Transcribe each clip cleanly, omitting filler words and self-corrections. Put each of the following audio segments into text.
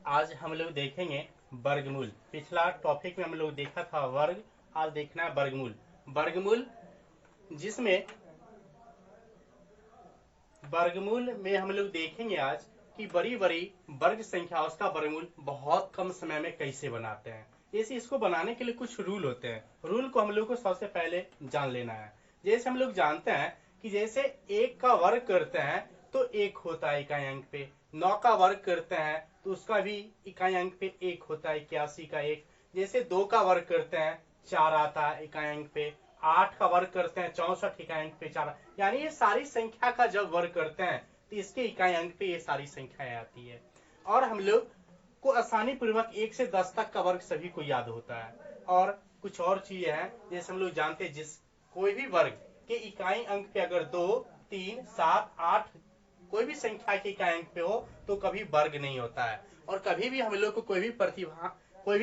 आज हम लोग देखेंगे वर्गमूल। पिछला टॉपिक में हम लोग देखा था वर्ग, आज देखना है वर्गमूल। वर्गमूल जिसमें वर्गमूल में हम लोग देखेंगे आज कि बड़ी बड़ी वर्ग संख्या उसका वर्गमूल बहुत कम समय में कैसे बनाते हैं। जैसे इसको बनाने के लिए कुछ रूल होते हैं, रूल को हम लोग को सबसे पहले जान लेना है। जैसे हम लोग जानते हैं कि जैसे एक का वर्ग करते हैं तो एक होता है इकाई अंक पे, 9 का वर्ग करते हैं तो उसका भी इकाई अंक पे एक होता है, 81 का एक। जैसे 2 का वर्ग करते हैं 4 आता है इकाई अंक पे, 8 का वर्ग करते हैं 64 इकाई अंक पे 4। यानी ये सारी संख्या का जब वर्ग करते हैं तो इसके इकाई अंक पे ये सारी संख्याएं आती है। और हम लोग को आसानी पूर्वक 1 से 10 तक का वर्ग सभी को याद होता है। और कुछ और चीजें हैं जैसे हम लोग जानते हैं जिस कोई भी वर्ग के इकाई अंक पे अगर 2, 3, 7, 8 कोई भी संख्या के इकाई अंक पे हो तो कभी वर्ग नहीं होता है। और कभी भी हम लोग को कोई भी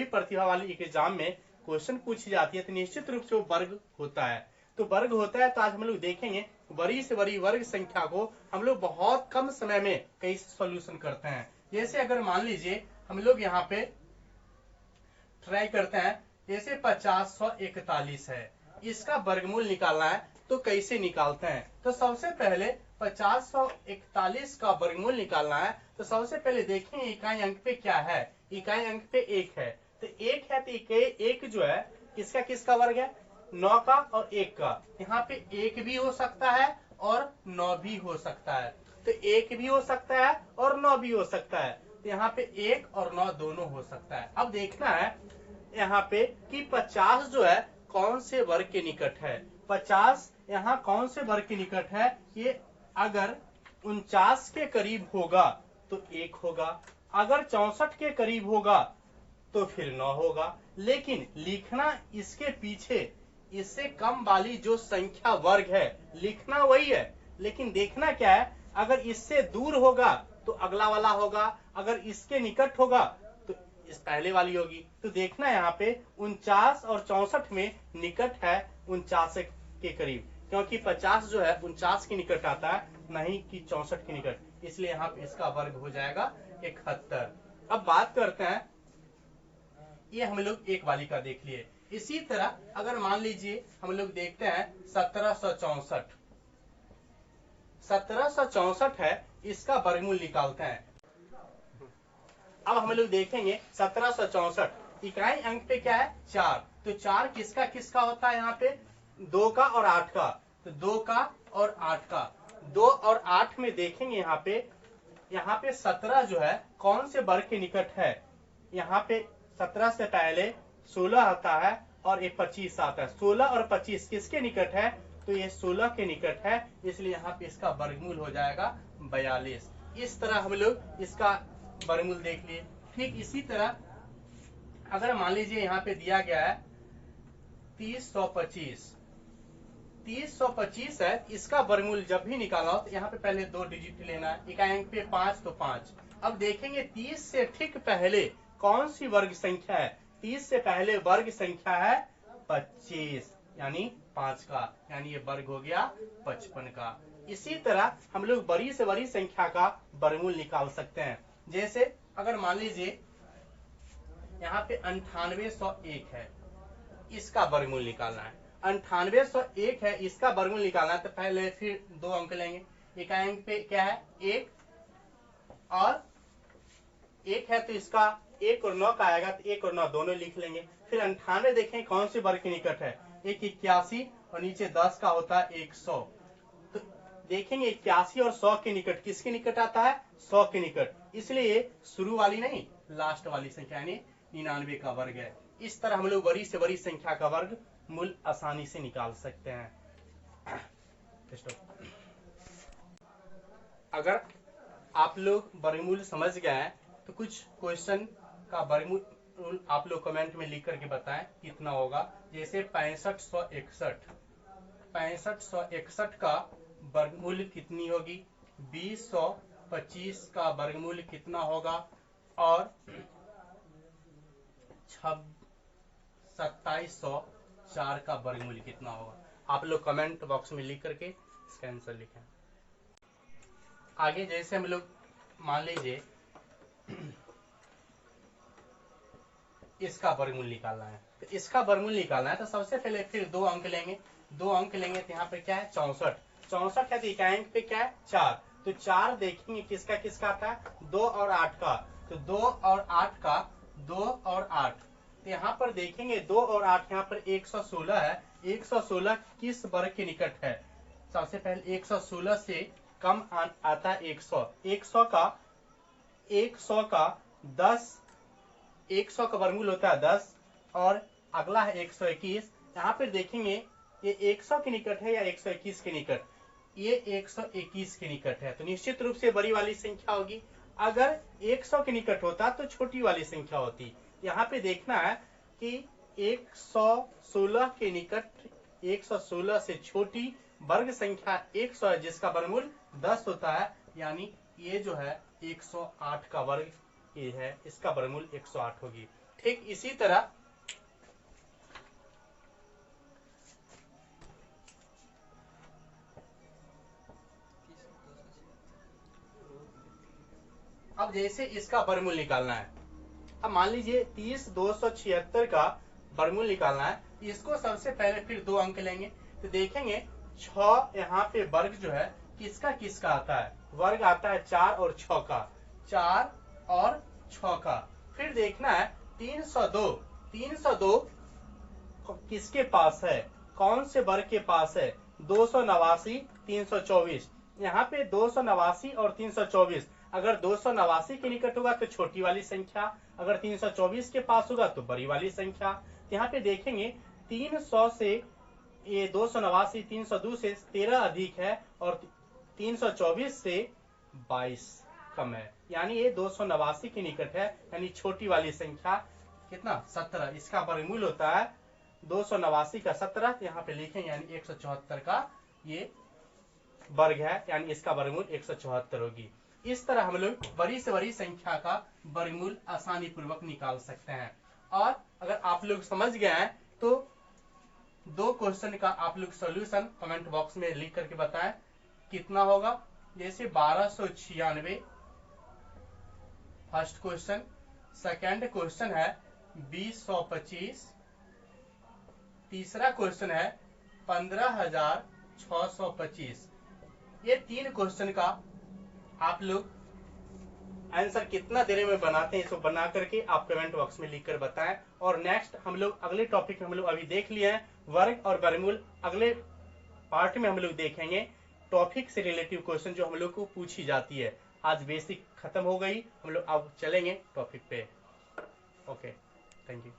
प्रतिभा वाली एग्जाम में क्वेश्चन पूछी जाती है तो निश्चित रूप से वो वर्ग होता है। तो वर्ग होता है तो आज हम लोग देखेंगे बड़ी से बड़ी वर्ग संख्या को हम लोग बहुत कम समय में कैसे सॉल्यूशन करते हैं। जैसे अगर मान लीजिए हम लोग यहाँ पे ट्राई करते हैं, जैसे 5041 है, इसका वर्गमूल निकालना है तो कैसे निकालते हैं। तो सबसे पहले 5041 का वर्गमूल निकालना है तो सबसे पहले देखेंगे इकाई अंक पे क्या है। इकाई अंक पे एक है तो एक है तो एक जो है किसका किसका वर्ग है, 9 का और 1 का। यहाँ पे 1 भी हो सकता है और 9 भी हो सकता है, तो 1 भी हो सकता है और 9 भी हो सकता है। तो यहाँ पे 1 और 9 दोनों हो सकता है। अब देखना है यहाँ पे कि 50 जो है कौन से वर्ग के निकट है। 50 यहाँ कौन से वर्ग के निकट है, ये अगर 49 के करीब होगा तो 1 होगा, अगर 64 के करीब होगा तो फिर 9 होगा। लेकिन लिखना इसके पीछे इससे कम वाली जो संख्या वर्ग है लिखना वही है, लेकिन देखना क्या है, अगर इससे दूर होगा तो अगला वाला होगा, अगर इसके निकट होगा तो इस पहले वाली होगी। तो देखना यहाँ पे 49 और 64 में निकट है 49 के करीब, क्योंकि 50 जो है 49 के निकट आता है, नहीं कि 64 के निकट, इसलिए यहाँ पे इसका वर्ग हो जाएगा 71। अब बात करते हैं, ये हम लोग एक वाली का देख लिए। इसी तरह अगर मान लीजिए हम लोग देखते हैं 1764 है, इसका वर्गमूल निकालते हैं। अब हम लोग देखेंगे 1764 इकाई अंक पे क्या है 4, तो 4 किसका किसका होता है, यहाँ पे 2 का और 8 का, तो 2 का और 8 का। 2 और 8 में देखेंगे यहाँ पे 17 जो है कौन से वर्ग के निकट है। यहाँ पे 17 से पहले 16 आता है और ये 25 आता है। 16 और 25 किसके निकट है, तो ये 16 के निकट है, इसलिए यहाँ पे इसका वर्गमूल हो जाएगा 42। इस तरह हम लोग इसका वर्गमूल देख लिए। ठीक इसी तरह अगर मान लीजिए यहाँ पे दिया गया है 3025 है, इसका वर्गमूल जब भी निकालना हो तो यहाँ पे पहले 2 डिजिट लेना है, इकाई अंक पे 5 तो 5। अब देखेंगे 30 से ठीक पहले कौन सी वर्ग संख्या है, 30 से पहले वर्ग संख्या है 25, यानी 5 का, यानी ये वर्ग हो गया 55 का। इसी तरह हम लोग बड़ी से बड़ी संख्या का वर्गमूल निकाल सकते हैं। जैसे अगर मान लीजिए यहाँ पे 9801 है, इसका वर्गमूल निकालना है। 9801 है, इसका वर्गमूल निकालना है तो पहले फिर 2 अंक लेंगे, इकाई अंक पे क्या है 1 और 1 है, तो इसका 1 और 9 का आएगा तो 1 और 9 दोनों लिख लेंगे। फिर 98 देखें कौन से वर्ग के निकट है, एक 81 और नीचे 10 का होता है 100, तो देखेंगे 81 और 100 के निकट किसके निकट आता है, 100 के निकट, इसलिए शुरू वाली नहीं लास्ट वाली संख्या यानी 99 का वर्ग है। इस तरह हम लोग बड़ी से बड़ी संख्या का वर्ग मूल आसानी से निकाल सकते हैं। अगर आप लोग वर्गमूल समझ गए हैं तो कुछ क्वेश्चन का वर्गमूल आप लोग कमेंट में लिख करके बताएं कितना होगा। जैसे 6561 का वर्गमूल कितनी होगी, 2025 का वर्गमूल कितना होगा, और 2704 का वर्गमूल कितना होगा। आप लोग कमेंट बॉक्स में लिख करके इसका आंसर लिखें। आगे जैसे हम लोग मान लीजिए इसका वर्गमूल निकालना है। तो इसका वर्गमूल निकालना है तो सबसे पहले फिर 2 अंक लेंगे। 2 अंक लेंगे तो यहाँ पे क्या है 64। 64 है तो इकाई अंक पे क्या है 4। तो 4 देखेंगे किसका किसका आता है 2 और 8 का। तो 2 और 8 का 2 और 8। तो यहाँ पर देखेंगे 2 और 8 यहाँ पर 116 है। 116 किस वर्ग के निकट है? सबसे पहले 116 से कम आता है 100। 100 का 10, 100 का वर्गमूल होता है 10 और अगला है 121। यहाँ पर देखेंगे ये 100 के निकट है या 121 के निकट? ये 121 के निकट है। तो निश्चित रूप से बड़ी वाली संख्या होगी। अगर 100 के निकट होता तो छोटी वाली संख्या होती। यहाँ पे देखना है कि 116 के निकट 116 से छोटी वर्ग संख्या 100 है जिसका वर्गमूल 10 होता है, यानी ये जो है 108 का वर्ग ये है, इसका वर्गमूल 108 होगी। ठीक इसी तरह अब जैसे इसका वर्गमूल निकालना है। अब मान लीजिए 30,276 का वर्गमूल निकालना है। इसको सबसे पहले फिर 2 अंक लेंगे तो देखेंगे 6 यहाँ पे वर्ग जो है किसका किसका आता है? वर्ग आता है 4 और 6 का। 4 और 6 का। फिर देखना है 302। 302 किसके पास है? कौन से वर्ग के पास है? 289, 324। यहाँ पे 289 और 324। अगर 289 के निकट होगा तो छोटी वाली संख्या, अगर 324 के पास होगा तो बड़ी वाली संख्या। यहाँ पे देखेंगे 300 से ये 289 302 से 13 अधिक है और 324 से 22 कम है, यानी ये 289 के निकट है, यानी छोटी वाली संख्या कितना 17। इसका वर्गमूल होता है 289 का 17। यहाँ पे लिखेंगे यानी 174 का ये वर्ग है, यानी इसका वर्गमूल 174 होगी। इस तरह हम लोग बड़ी से बड़ी संख्या का वर्गमूल आसानी पूर्वक निकाल सकते हैं। और अगर आप लोग समझ गए हैं तो 2 क्वेश्चन का आप लोग सॉल्यूशन कमेंट बॉक्स में लिख करके बताएं कितना होगा। जैसे 1296 फर्स्ट क्वेश्चन, सेकंड क्वेश्चन है 2025, तीसरा क्वेश्चन है 15,625। ये 3 क्वेश्चन का आप लोग आंसर कितना देर में बनाते हैं इसको बना करके आप कमेंट बॉक्स में लिख कर बताएं। और नेक्स्ट हम लोग अगले टॉपिक में हम लोग अभी देख लिए हैं वर्ग और वर्गमूल। अगले पार्ट में हम लोग देखेंगे टॉपिक से रिलेटिव क्वेश्चन जो हम लोग को पूछी जाती है। आज बेसिक खत्म हो गई, हम लोग अब चलेंगे टॉपिक पे। Okay, thank you.